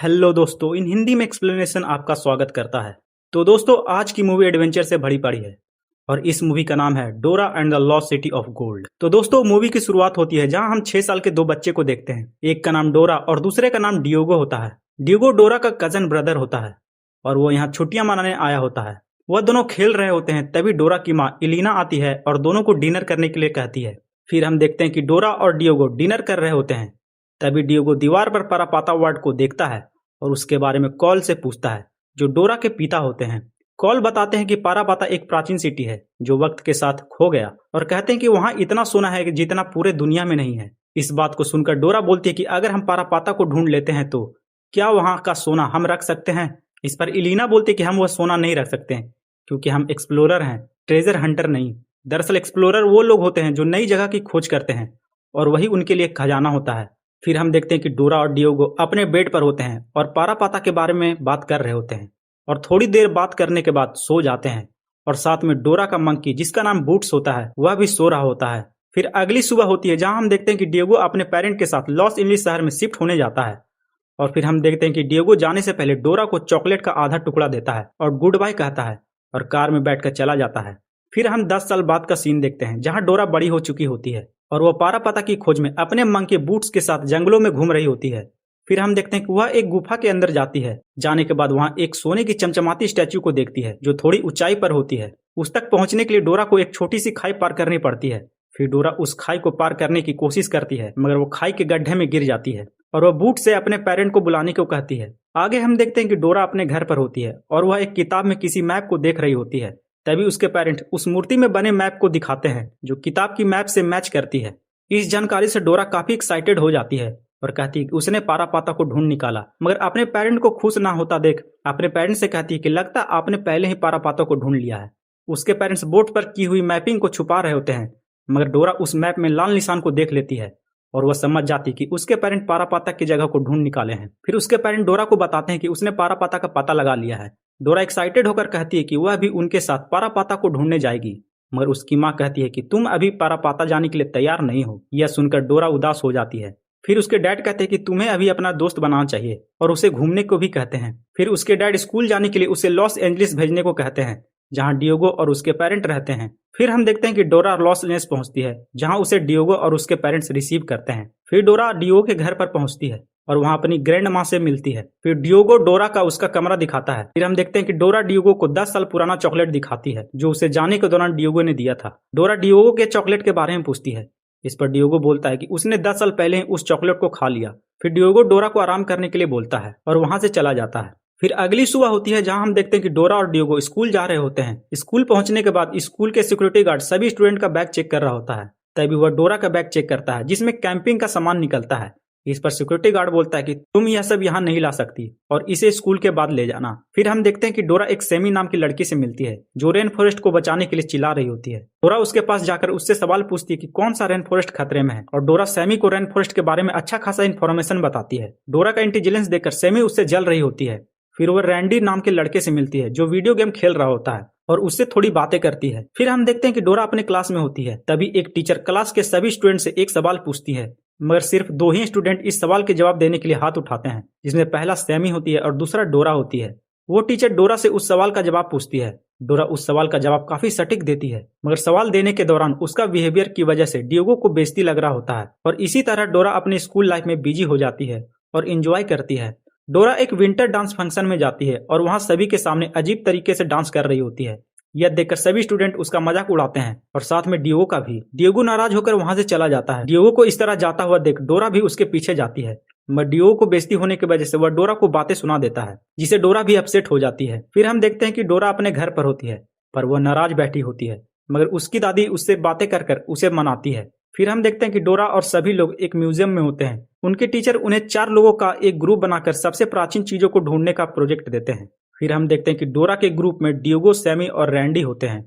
Hello दोस्तों, इन हिंदी में explanation आपका स्वागत करता है। तो दोस्तों, आज की मूवी एडवेंचर से भरी पड़ी है और इस मूवी का नाम है डोरा and the lost city of gold. तो दोस्तों, मूवी की शुरुआत होती है जहां हम 6 साल के दो बच्चे को देखते हैं। एक का नाम डोरा और दूसरे का नाम डियोगो होता है। डियोगो डोरा का कजन ब्रदर होता है और वो यहाँ छुट्टियां मनाने आया होता है। वह दोनों खेल रहे होते हैं, तभी डोरा की माँ इलीना आती है और दोनों को डिनर करने के लिए कहती है। फिर हम देखते हैं कि डोरा और डियोगो डिनर कर रहे होते हैं। तभी डियोगो दीवार पर पारापाता वर्ड को देखता है और उसके बारे में कॉल से पूछता है, जो डोरा के पिता होते हैं। कॉल बताते हैं कि पारापाता एक प्राचीन सिटी है जो वक्त के साथ खो गया, और कहते हैं कि वहां इतना सोना है कि जितना पूरे दुनिया में नहीं है। इस बात को सुनकर डोरा बोलती है कि अगर हम पारापाता को ढूंढ लेते हैं तो क्या वहां का सोना हम रख सकते हैं। इस पर इलीना बोलती है कि हम वह सोना नहीं रख सकते हैं क्योंकि हम एक्सप्लोरर हैं, ट्रेजर हंटर नहीं। दरअसल एक्सप्लोरर वो लोग होते हैं जो नई जगह की खोज करते हैं और वही उनके लिए खजाना होता है। फिर हम देखते हैं कि डोरा और डियोगो अपने बेड पर होते हैं और पारापाता के बारे में बात कर रहे होते हैं, और थोड़ी देर बात करने के बाद सो जाते हैं। और साथ में डोरा का मंकी, जिसका नाम बूट्स होता है, वह भी सो रहा होता है। फिर अगली सुबह होती है जहां हम देखते हैं कि डियोगो अपने पेरेंट के साथ लॉस एंजलिस शहर में शिफ्ट होने जाता है। और फिर हम देखते हैं कि डियोगो जाने से पहले डोरा को चॉकलेट का आधा टुकड़ा देता है और गुड बाय कहता है और कार में बैठकर चला जाता है। फिर हम 10 साल बाद का सीन देखते हैं जहां डोरा बड़ी हो चुकी होती है और वह पारापाता की खोज में अपने मंकी बूट्स के साथ जंगलों में घूम रही होती है। फिर हम देखते हैं कि वह एक गुफा के अंदर जाती है। जाने के बाद वहां एक सोने की चमचमाती स्टैच्यू को देखती है जो थोड़ी ऊंचाई पर होती है। उस तक पहुंचने के लिए डोरा को एक छोटी सी खाई पार करनी पड़ती है। फिर डोरा उस खाई को पार करने की कोशिश करती है, मगर वो खाई के गड्ढे में गिर जाती है और वह बूट से अपने पेरेंट को बुलाने को कहती है। आगे हम देखते हैं कि डोरा अपने घर पर होती है और वह एक किताब में किसी मैप को देख रही होती है। तभी उसके पेरेंट उस मूर्ति में बने मैप को दिखाते हैं जो किताब की मैप से मैच करती है। इस जानकारी से डोरा काफी एक्साइटेड हो जाती है और कहती है कि उसने पारापाता को ढूंढ निकाला, मगर अपने पेरेंट को खुश ना होता देख अपने पेरेंट से कहती है कि लगता आपने पहले ही पारापाता को ढूंढ लिया है। उसके पेरेंट्स बोट पर की हुई मैपिंग को छुपा रहे होते हैं, मगर डोरा उस मैप में लाल निशान को देख लेती है और वह समझ जाती कि उसके पेरेंट पारापाता की जगह को ढूंढ निकाले हैं। फिर उसके पेरेंट डोरा को बताते हैं कि उसने पारापाता का पता लगा लिया है। डोरा एक्साइटेड होकर कहती है कि वह भी उनके साथ पारापाता को ढूंढने जाएगी, मगर उसकी माँ कहती है कि तुम अभी पारापाता जाने के लिए तैयार नहीं हो। यह सुनकर डोरा उदास हो जाती है। फिर उसके डैड कहते हैं कि तुम्हें अभी अपना दोस्त बनाना चाहिए और उसे घूमने को भी कहते हैं। फिर उसके डैड स्कूल जाने के लिए उसे लॉस एंजलिस भेजने को कहते हैं जहां डियोगो और उसके पेरेंट रहते हैं। फिर हम देखते हैं कि डोरा लॉस एंजलिस पहुंचती है जहां उसे डियोगो और उसके पेरेंट्स रिसीव करते हैं। फिर डोरा डियोगो के घर पर पहुंचती है और वहां अपनी ग्रैंड माँ से मिलती है। फिर डियोगो डोरा का उसका कमरा दिखाता है। फिर हम देखते हैं कि डोरा डियोगो को 10 साल पुराना चॉकलेट दिखाती है जो उसे जाने के दौरान डियोगो ने दिया था। डोरा डियोगो के चॉकलेट के बारे में पूछती है। इस पर डियोगो बोलता है कि उसने 10 साल पहले ही उस चॉकलेट को खा लिया। फिर डियोगो डोरा को आराम करने के लिए बोलता है और वहां से चला जाता है। फिर अगली सुबह होती है जहां हम देखते हैं कि डोरा और डियोगो स्कूल जा रहे होते हैं। स्कूल पहुंचने के बाद स्कूल के सिक्योरिटी गार्ड सभी स्टूडेंट का बैग चेक कर रहा होता है। तभी वह डोरा का बैग चेक करता है जिसमें कैंपिंग का सामान निकलता है। इस पर सिक्योरिटी गार्ड बोलता है कि तुम यह सब यहाँ नहीं ला सकती और इसे स्कूल के बाद ले जाना। फिर हम देखते हैं कि डोरा एक सेमी नाम की लड़की से मिलती है जो रेन फॉरेस्ट को बचाने के लिए चिल्ला रही होती है। डोरा उसके पास जाकर उससे सवाल पूछती है कि कौन सा रेन फॉरेस्ट खतरे में है, और डोरा सेमी को रेन फॉरेस्ट के बारे में अच्छा खासा इन्फॉर्मेशन बताती है। डोरा का इंटेलिजेंस देखकर सेमी उससे जल रही होती है। फिर वह रैंडी नाम के लड़के से मिलती है जो वीडियो गेम खेल रहा होता है और उससे थोड़ी बातें करती है। फिर हम देखते हैं कि डोरा अपने क्लास में होती है। तभी एक टीचर क्लास के सभी स्टूडेंट से एक सवाल पूछती है, मगर सिर्फ 2 ही स्टूडेंट इस सवाल के जवाब देने के लिए हाथ उठाते हैं, जिसमें पहला सैमी होती है और दूसरा डोरा होती है। वो टीचर डोरा से उस सवाल का जवाब पूछती है। डोरा उस सवाल का जवाब काफी सटीक देती है, मगर सवाल देने के दौरान उसका बिहेवियर की वजह से डियोगो को बेइज्जती लग रहा होता है। और इसी तरह डोरा अपनी स्कूल लाइफ में बिजी हो जाती है और इंजॉय करती है। डोरा एक विंटर डांस फंक्शन में जाती है और वहां सभी के सामने अजीब तरीके से डांस कर रही होती है। यह देखकर सभी स्टूडेंट उसका मजाक उड़ाते हैं और साथ में डियोगो का भी। डियोगो नाराज होकर वहां से चला जाता है। डियोगो को इस तरह जाता हुआ देख डोरा भी उसके पीछे जाती है, मगर डियोगो को बेइज्जती होने की वजह से वह डोरा को बातें सुना देता है, जिसे डोरा भी अपसेट हो जाती है। फिर हम देखते हैं कि डोरा अपने घर पर होती है पर वह नाराज बैठी होती है, मगर उसकी दादी उससे बातें कर उसे मनाती है। फिर हम देखते हैं कि डोरा और सभी लोग एक म्यूजियम में होते हैं। उनके टीचर उन्हें 4 लोगों का एक ग्रुप बनाकर सबसे प्राचीन चीजों को ढूंढने का प्रोजेक्ट देते हैं। फिर हम देखते हैं कि डोरा के ग्रुप में डियोगो, सैमी और रैंडी होते हैं।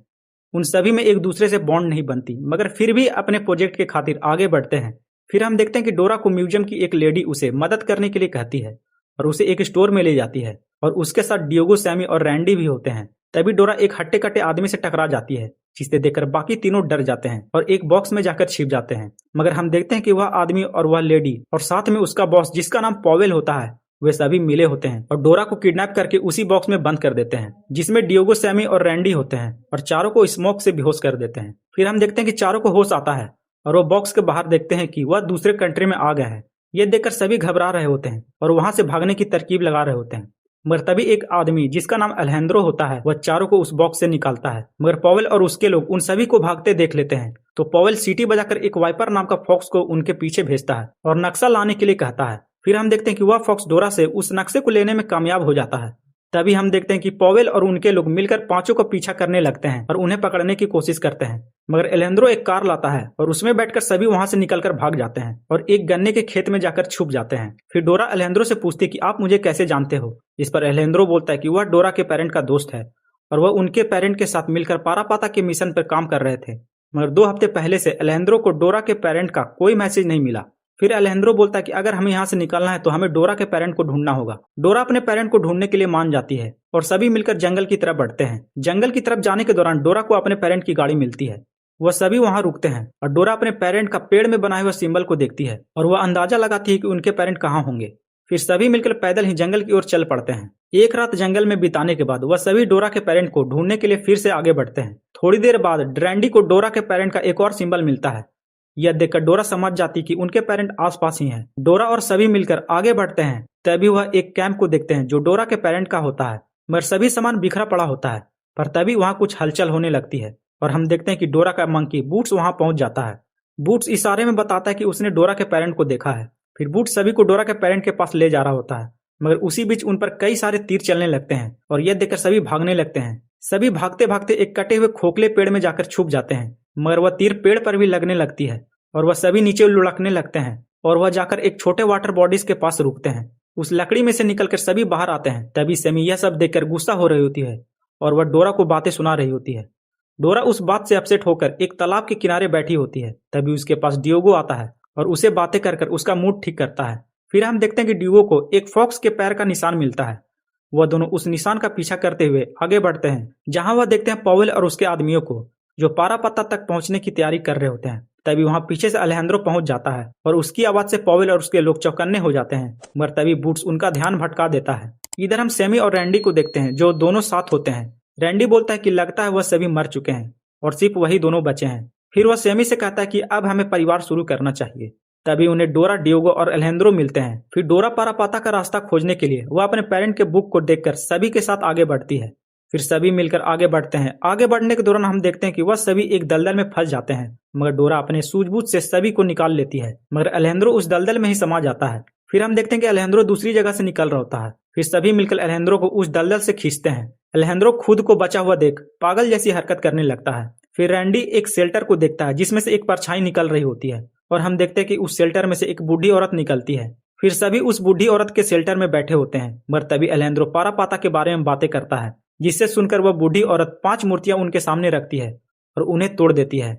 उन सभी में एक दूसरे से बॉन्ड नहीं बनती, मगर फिर भी अपने प्रोजेक्ट के खातिर आगे बढ़ते हैं। फिर हम देखते हैं कि डोरा को म्यूजियम की एक लेडी उसे मदद करने के लिए कहती है और उसे एक स्टोर में ले जाती है, और उसके साथ डियोगो, सैमी और रैंडी भी होते हैं। तभी डोरा एक हट्टे कट्टे आदमी से टकरा जाती है, जिसे देखकर बाकी तीनों डर जाते हैं और एक बॉक्स में जाकर छिप जाते हैं। मगर हम देखते हैं कि वह आदमी और वह लेडी और साथ में उसका बॉस, जिसका नाम पॉवेल होता है, वे सभी मिले होते हैं और डोरा को किडनैप करके उसी बॉक्स में बंद कर देते हैं जिसमें डियोगो, सैमी और रैंडी होते हैं और चारों को स्मोक से बेहोश कर देते हैं। फिर हम देखते हैं कि चारों को होश आता है और वो बॉक्स के बाहर देखते हैं कि वह दूसरे कंट्री में आ गया है। ये देखकर सभी घबरा रहे होते हैं और वहां से भागने की तरकीब लगा रहे होते हैं, मगर तभी एक आदमी जिसका नाम अलेजेंड्रो होता है वह चारों को उस बॉक्स से निकालता है। मगर पॉवेल और उसके लोग उन सभी को भागते देख लेते हैं तो पॉवेल सीटी बजाकर एक वाइपर नाम का फॉक्स को उनके पीछे भेजता है और नक्शा लाने के लिए कहता है। फिर हम देखते हैं कि वह फॉक्स डोरा से उस नक्शे को लेने में कामयाब हो जाता है। तभी हम देखते हैं कि पॉवेल और उनके लोग मिलकर पांचों का पीछा करने लगते हैं और उन्हें पकड़ने की कोशिश करते हैं, मगर अलेजेंड्रो एक कार लाता है और उसमें बैठकर सभी वहां से निकलकर भाग जाते हैं और एक गन्ने के खेत में जाकर छुप जाते हैं। फिर डोरा अलेजेंड्रो से पूछती है कि आप मुझे कैसे जानते हो। इस पर अलेजेंड्रो बोलता है कि वह डोरा के पेरेंट का दोस्त है और वह उनके पेरेंट के साथ मिलकर पारापाता के मिशन पर काम कर रहे थे, मगर 2 हफ्ते पहले से अलेजेंड्रो को डोरा के पेरेंट का कोई मैसेज नहीं मिला। फिर अलेजेंड्रो बोलता है कि अगर हमें यहाँ से निकलना है तो हमें डोरा के पेरेंट को ढूंढना होगा। डोरा अपने पेरेंट को ढूंढने के लिए मान जाती है और सभी मिलकर जंगल की तरफ बढ़ते हैं। जंगल की तरफ जाने के दौरान डोरा को अपने पेरेंट की गाड़ी मिलती है। वह सभी वहां रुकते हैं और डोरा अपने पेरेंट का पेड़ में बनाए हुए सिंबल को देखती है और वह अंदाजा लगाती है कि उनके पेरेंट कहाँ होंगे। फिर सभी मिलकर पैदल ही जंगल की ओर चल पड़ते हैं। एक रात जंगल में बिताने के बाद वह सभी डोरा के पेरेंट को ढूंढने के लिए फिर से आगे बढ़ते हैं। थोड़ी देर बाद रैंडी को डोरा के पेरेंट का एक और सिंबल मिलता है। यह देखकर डोरा समझ जाती कि उनके पेरेंट आसपास ही हैं। डोरा और सभी मिलकर आगे बढ़ते हैं। तभी वह एक कैंप को देखते हैं जो डोरा के पेरेंट का होता है, मगर सभी सामान बिखरा पड़ा होता है। पर तभी वहां कुछ हलचल होने लगती है और हम देखते हैं कि डोरा का मंकी बूट्स वहां पहुंच जाता है। बूट्स इशारे में बताता है कि उसने डोरा के पेरेंट को देखा है। फिर बूट्स सभी को डोरा के पेरेंट के पास ले जा रहा होता है, मगर उसी बीच उन पर कई सारे तीर चलने लगते हैं और यह देखकर सभी भागने लगते हैं। सभी भागते भागते एक कटे हुए खोखले पेड़ में जाकर छुप जाते हैं, मगर वह तीर पेड़ पर भी लगने लगती है और वह सभी नीचे लुढ़कने लगते हैं और वह जाकर एक छोटे वाटर बॉडीज के पास रुकते हैं। उस लकड़ी में से निकलकर सभी बाहर आते हैं। तभी सैमी यह सब देखकर गुस्सा हो रही होती है और वह डोरा को बातें सुना रही होती है। डोरा उस बात से अपसेट होकर एक तालाब के किनारे बैठी होती है। तभी उसके पास डियोगो आता है और उसे बातें कर कर उसका मूड ठीक करता है। फिर हम देखते हैं कि डियोगो को एक फॉक्स के पैर का निशान मिलता है। वह दोनों उस निशान का पीछा करते हुए आगे बढ़ते हैं, जहां वह देखते हैं पॉवेल और उसके आदमियों को जो पारापत्ता तक पहुंचने की तैयारी कर रहे होते हैं। तभी वहां पीछे से अलेजेंड्रो पहुंच जाता है और उसकी आवाज से पॉवेल और उसके लोग चौकन्ने हो जाते हैं, मगर तभी बूट्स उनका ध्यान भटका देता है। इधर हम सैमी और रैंडी को देखते हैं जो दोनों साथ होते हैं। रैंडी बोलता है कि लगता है वह सभी मर चुके हैं और सिर्फ वही दोनों बचे हैं। फिर वह सैमी से कहता है कि अब हमें परिवार शुरू करना चाहिए। तभी उन्हें डोरा, डियोगो और अलेजेंड्रो मिलते हैं। फिर डोरा पारापाता का रास्ता खोजने के लिए वह अपने पेरेंट के बुक को देखकर सभी के साथ आगे बढ़ती है। फिर सभी मिलकर आगे बढ़ते हैं। आगे बढ़ने के दौरान हम देखते हैं कि वह सभी एक दलदल में फंस जाते हैं, मगर डोरा अपने सूझबूझ से सभी को निकाल लेती है, मगर अलेजेंड्रो उस दलदल में ही समा जाता है। फिर हम देखते हैं कि अलेजेंड्रो दूसरी जगह से निकल रहा होता है। फिर सभी मिलकर अलेजेंड्रो को उस दलदल से खींचते हैं। अलेजेंड्रो खुद को बचा हुआ देख पागल जैसी हरकत करने लगता है। फिर रैंडी एक शेल्टर को देखता है जिसमें से एक परछाई निकल रही होती है और हम देखते हैं कि उस शेल्टर में से एक बूढ़ी औरत निकलती है। फिर सभी उस बूढ़ी औरत के शेल्टर में बैठे होते हैं, मगर तभी अलेजेंड्रो पारापाता के बारे में बातें करता है, जिससे सुनकर वह बूढ़ी औरत 5 मूर्तियां उनके सामने रखती है और उन्हें तोड़ देती है।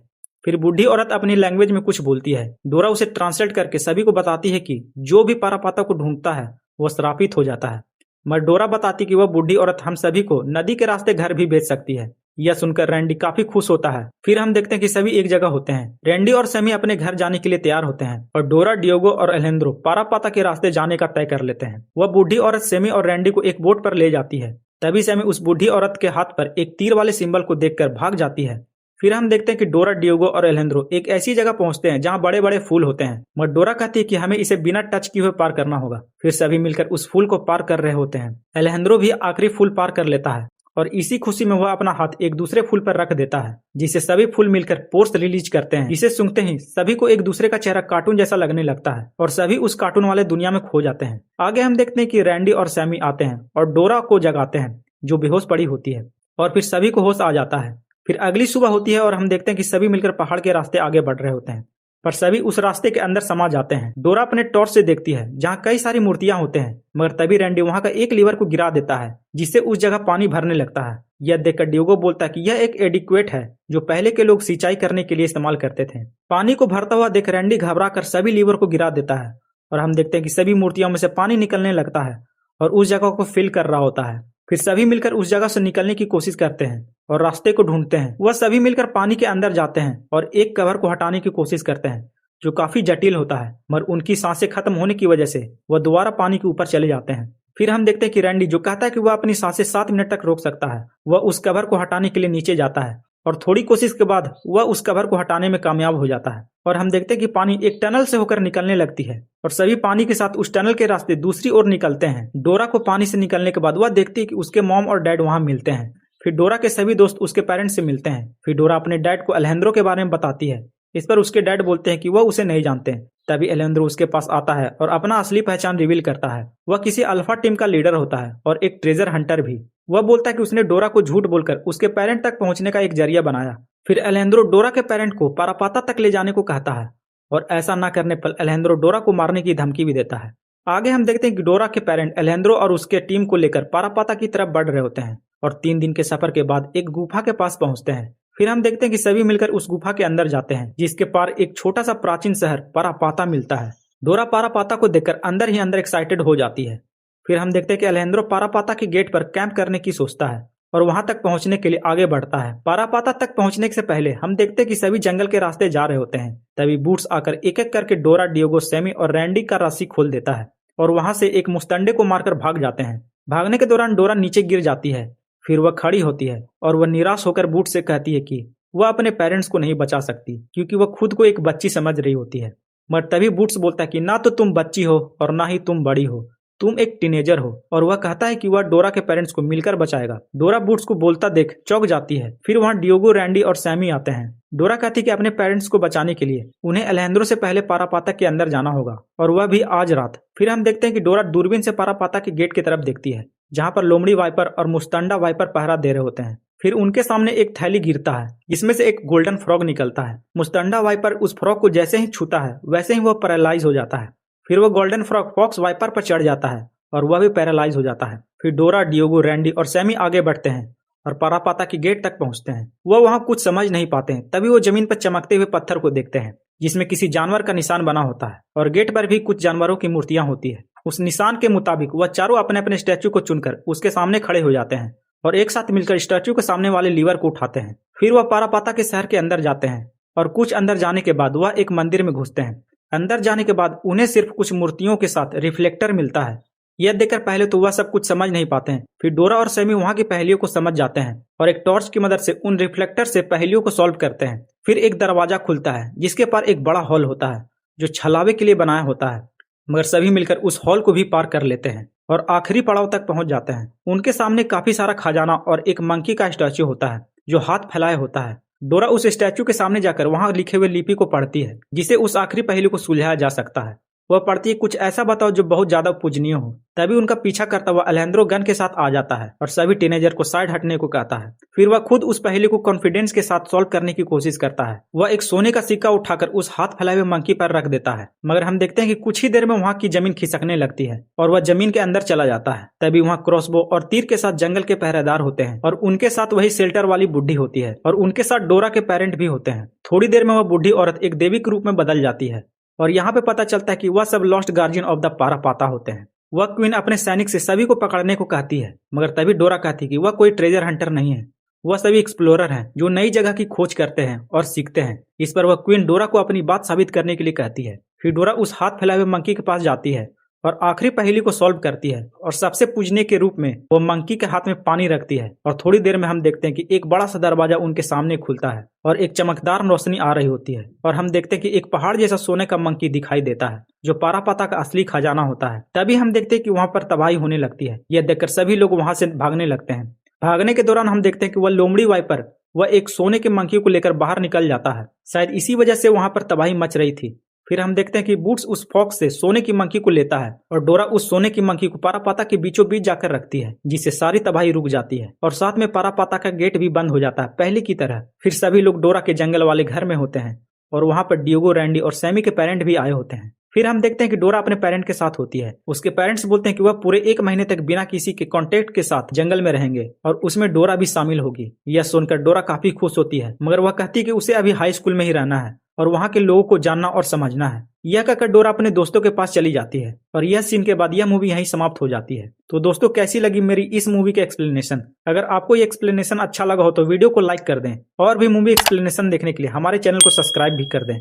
फिर बूढ़ी औरत अपनी लैंग्वेज में कुछ बोलती है। डोरा उसे ट्रांसलेट करके सभी को बताती है कि जो भी पारापाता को ढूंढता है वह श्रापित हो जाता है, मगर डोरा बताती कि वह बूढ़ी औरत हम सभी को नदी के रास्ते घर भी भेज सकती है। यह सुनकर रैंडी काफी खुश होता है। फिर हम देखते हैं कि सभी एक जगह होते हैं। रैंडी और सैमी अपने घर जाने के लिए तैयार होते हैं और डोरा, डियोगो और अलेजेंड्रो पारापाता के रास्ते जाने का तय कर लेते हैं। वह बूढ़ी औरत सैमी और रैंडी को एक बोट पर ले जाती है। तभी सैमी उस बूढ़ी औरत के हाथ पर एक तीर वाले सिंबल को देखकर भाग जाती है। फिर हम देखते हैं कि डोरा, डियोगो और अलेजेंड्रो एक ऐसी जगह पहुंचते हैं जहां बड़े बड़े फूल होते हैं, मगर डोरा कहती है कि हमें इसे बिना टच किए हुए पार करना होगा। फिर सभी मिलकर उस फूल को पार कर रहे होते हैं। अलेजेंड्रो भी आखिरी फूल पार कर लेता है और इसी खुशी में वह अपना हाथ एक दूसरे फूल पर रख देता है, जिससे सभी फूल मिलकर पोर्स रिलीज करते हैं। इसे सुनते ही सभी को एक दूसरे का चेहरा कार्टून जैसा लगने लगता है और सभी उस कार्टून वाले दुनिया में खो जाते हैं। आगे हम देखते हैं कि रैंडी और सैमी आते हैं और डोरा को जगाते हैं जो बेहोश पड़ी होती है और फिर सभी को होश आ जाता है। फिर अगली सुबह होती है और हम देखते हैं कि सभी मिलकर पहाड़ के रास्ते आगे बढ़ रहे होते हैं, पर सभी उस रास्ते के अंदर समा जाते हैं। डोरा अपने टॉर्च से देखती है जहाँ कई सारी मूर्तियां होते हैं, मगर तभी रैंडी वहां का एक लीवर को गिरा देता है, जिससे उस जगह पानी भरने लगता है। यह देखकर डियोगो बोलता है कि यह एक एडिक्वेट है जो पहले के लोग सिंचाई करने के लिए इस्तेमाल करते थे। पानी को भरता हुआ देख रैंडी घबरा कर सभी लीवर को गिरा देता है और हम देखते हैं कि सभी मूर्तियों में से पानी निकलने लगता है और उस जगह को फिल कर रहा होता है। फिर सभी मिलकर उस जगह से निकलने की कोशिश करते हैं और रास्ते को ढूंढते हैं। वह सभी मिलकर पानी के अंदर जाते हैं और एक कवर को हटाने की कोशिश करते हैं जो काफी जटिल होता है, मगर उनकी सांसें खत्म होने की वजह से वह दोबारा पानी के ऊपर चले जाते हैं। फिर हम देखते हैं कि रैंडी जो कहता है कि वह अपनी सांसें 7 मिनट तक रोक सकता है, वह उस कवर को हटाने के लिए नीचे जाता है और थोड़ी कोशिश के बाद वह उस कवर को हटाने में कामयाब हो जाता है। और हम देखते हैं कि पानी एक टनल से होकर निकलने लगती है और सभी पानी के साथ उस टनल के रास्ते दूसरी ओर निकलते हैं। डोरा को पानी से निकलने के बाद वह देखती है कि उसके मॉम और डैड वहां मिलते हैं। फिर डोरा के सभी दोस्त उसके पेरेंट्स से मिलते हैं। फिर डोरा अपने डैड को अलेजेंड्रो के बारे में बताती है। इस पर उसके डैड बोलते हैं कि वह उसे नहीं जानते। तभी अलेजेंड्रो उसके पास आता है और अपना असली पहचान रिवील करता है। वह किसी अल्फा टीम का लीडर होता है और एक ट्रेजर हंटर भी। वह बोलता है कि उसने डोरा को झूठ बोलकर उसके पेरेंट तक पहुंचने का एक जरिया बनाया। फिर अलेजेंड्रो डोरा के पेरेंट को पारापाता तक ले जाने को कहता है और ऐसा न करने पर अलेजेंड्रो डोरा को मारने की धमकी भी देता है। आगे हम देखते हैं कि डोरा के पेरेंट अलेजेंड्रो और उसके टीम को लेकर पारापाता की तरफ बढ़ रहे होते हैं और 3 दिन के सफर के बाद एक गुफा के पास पहुंचते हैं। फिर हम देखते हैं कि सभी मिलकर उस गुफा के अंदर जाते हैं, जिसके पार एक छोटा सा प्राचीन शहर पारापाता मिलता है। डोरा पारापाता को देखकर अंदर ही अंदर एक्साइटेड हो जाती है। फिर हम देखते हैं कि अलेजेंड्रो पारापाता के गेट पर कैंप करने की सोचता है और वहां तक पहुंचने के लिए आगे बढ़ता है। पारापाता तक पहुंचने से पहले हम देखते हैं कि सभी जंगल के रास्ते जा रहे होते हैं। तभी बूट्स आकर एक एक करके डोरा, डियोगो, सैमी और रैंडी का रस्सी खोल देता है और वहां से एक मुस्तंडे को मारकर भाग जाते हैं। भागने के दौरान डोरा नीचे गिर जाती है। फिर वह खड़ी होती है और वह निराश होकर बूट से कहती है कि वह अपने पेरेंट्स को नहीं बचा सकती क्योंकि वह खुद को एक बच्ची समझ रही होती है। मगर तभी बूट्स बोलता है कि ना तो तुम बच्ची हो और ना ही तुम बड़ी हो, तुम एक टीनेजर हो। और वह कहता है कि वह डोरा के पेरेंट्स को मिलकर बचाएगा। डोरा बूट्स को बोलता देख चौंक जाती है। फिर वहां डियोगो, रैंडी और सैमी आते हैं। डोरा कहती है कि अपने पेरेंट्स को बचाने के लिए उन्हें अलेजेंड्रो से पहले पारापाता के अंदर जाना होगा और वह भी आज रात। फिर हम देखते हैं कि डोरा दूरबीन से पारापाता के गेट की तरफ देखती है, जहां पर लोमड़ी वाइपर और मुस्टंडा वाइपर पहरा दे रहे होते हैं। फिर उनके सामने एक थैली गिरता है जिसमें से एक गोल्डन फ्रॉग निकलता है। मुस्टंडा वाइपर उस फ्रॉग को जैसे ही छूता है वैसे ही वह पैरालाइज हो जाता है। फिर वह गोल्डन फ्रॉग फॉक्स वाइपर पर चढ़ जाता है और वह भी पैरालाइज हो जाता है। फिर डोरा, डियोगो, रैंडी और सैमी आगे बढ़ते हैं और पारापाता की गेट तक पहुंचते हैं। वह वहां कुछ समझ नहीं पाते हैं। तभी वो जमीन पर चमकते हुए पत्थर को देखते हैं जिसमें किसी जानवर का निशान बना होता है और गेट पर भी कुछ जानवरों की मूर्तियां होती है। उस निशान के मुताबिक वह चारों अपने अपने स्टैचू को चुनकर उसके सामने खड़े हो जाते हैं और एक साथ मिलकर स्टैचू के सामने वाले लीवर को उठाते हैं। फिर वह पारापाता के शहर के अंदर जाते हैं और कुछ अंदर जाने के बाद वह एक मंदिर में घुसते हैं। अंदर जाने के बाद उन्हें सिर्फ कुछ मूर्तियों के साथ रिफ्लेक्टर मिलता है। यह देखकर पहले तो वह सब कुछ समझ नहीं पाते हैं। फिर डोरा और सैमी वहां की पहेलियों को समझ जाते हैं और एक टॉर्च की मदद से उन रिफ्लेक्टर से पहेलियों को सॉल्व करते हैं। फिर एक दरवाजा खुलता है जिसके पार एक बड़ा हॉल होता है जो छलावे के लिए बनाया होता है, मगर सभी मिलकर उस हॉल को भी पार कर लेते हैं और आखिरी पड़ाव तक पहुंच जाते हैं। उनके सामने काफी सारा खजाना और एक मंकी का स्टैचू होता है जो हाथ फैलाए होता है। डोरा उस स्टैचू के सामने जाकर वहां लिखे हुए लिपि को पढ़ती है जिसे उस आखिरी पहेली को सुलझाया जा सकता है। वह पढ़ती है, कुछ ऐसा बताओ जो बहुत ज्यादा पूजनीय हो। तभी उनका पीछा करता हुआ अलेजेंड्रो गन के साथ आ जाता है और सभी टीनेजर को साइड हटने को कहता है। फिर वह खुद उस पहेली को कॉन्फिडेंस के साथ सॉल्व करने की कोशिश करता है। वह एक सोने का सिक्का उठाकर उस हाथ फैलाए हुए मंकी पर रख देता है, मगर हम देखते हैं कि कुछ ही देर में वहां की जमीन खिसकने लगती है और वह जमीन के अंदर चला जाता है। तभी वहां क्रॉसबो और तीर के साथ जंगल के पहरेदार होते हैं और उनके साथ वही शेल्टर वाली बुढ़ी होती है और उनके साथ डोरा के पेरेंट भी होते हैं। थोड़ी देर में वह बुढ़ी औरत एक देवी के रूप में बदल जाती है और यहाँ पे पता चलता है कि वह सब लॉस्ट गार्जियन ऑफ द पारापाता होते हैं। वह क्वीन अपने सैनिक से सभी को पकड़ने को कहती है, मगर तभी डोरा कहती है कि वह कोई ट्रेजर हंटर नहीं है, वह सभी एक्सप्लोरर हैं जो नई जगह की खोज करते हैं और सीखते हैं। इस पर वह क्वीन डोरा को अपनी बात साबित करने के लिए कहती है। फिर डोरा उस हाथ फैलाए हुए मंकी के पास जाती है और आखिरी पहेली को सॉल्व करती है और सबसे पूजने के रूप में वो मंकी के हाथ में पानी रखती है और थोड़ी देर में हम देखते हैं कि एक बड़ा सा दरवाजा उनके सामने खुलता है और एक चमकदार रोशनी आ रही होती है और हम देखते हैं कि एक पहाड़ जैसा सोने का मंकी दिखाई देता है जो पारापाता का असली खजाना होता है। तभी हम देखते हैं कि वहां पर तबाही होने लगती है। यह देखकर सभी लोग वहां से भागने लगते हैं। भागने के दौरान हम देखते हैं कि वह लोमड़ी वाइपर वह एक सोने के मंकी को लेकर बाहर निकल जाता है। शायद इसी वजह से वहां पर तबाही मच रही थी। फिर हम देखते हैं कि बूट्स उस फॉक्स से सोने की मंकी को लेता है और डोरा उस सोने की मंकी को पारापाता के बीचों बीच जाकर रखती है, जिससे सारी तबाही रुक जाती है और साथ में पारापाता का गेट भी बंद हो जाता है पहले की तरह। फिर सभी लोग डोरा के जंगल वाले घर में होते हैं और वहां पर डियोगो, रैंडी और सैमी के पेरेंट भी आए होते हैं। फिर हम देखते हैं कि डोरा अपने पेरेंट के साथ होती है। उसके पेरेंट्स बोलते हैं कि वह पूरे 1 महीने तक बिना किसी के कांटेक्ट के साथ जंगल में रहेंगे और उसमें डोरा भी शामिल होगी। यह सुनकर डोरा काफी खुश होती है, मगर वह कहती है कि उसे अभी हाई स्कूल में ही रहना है और वहां के लोगों को जानना और समझना है। यह कहकर डोरा अपने दोस्तों के पास चली जाती है और यह सीन के बाद यह मूवी यहीं समाप्त हो जाती है। तो दोस्तों, कैसी लगी मेरी इस मूवी के एक्सप्लेनेशन? अगर आपको ये एक्सप्लेनेशन अच्छा लगा हो तो वीडियो को लाइक कर दें और भी मूवी एक्सप्लेनेशन देखने के लिए हमारे चैनल को सब्सक्राइब भी कर दें।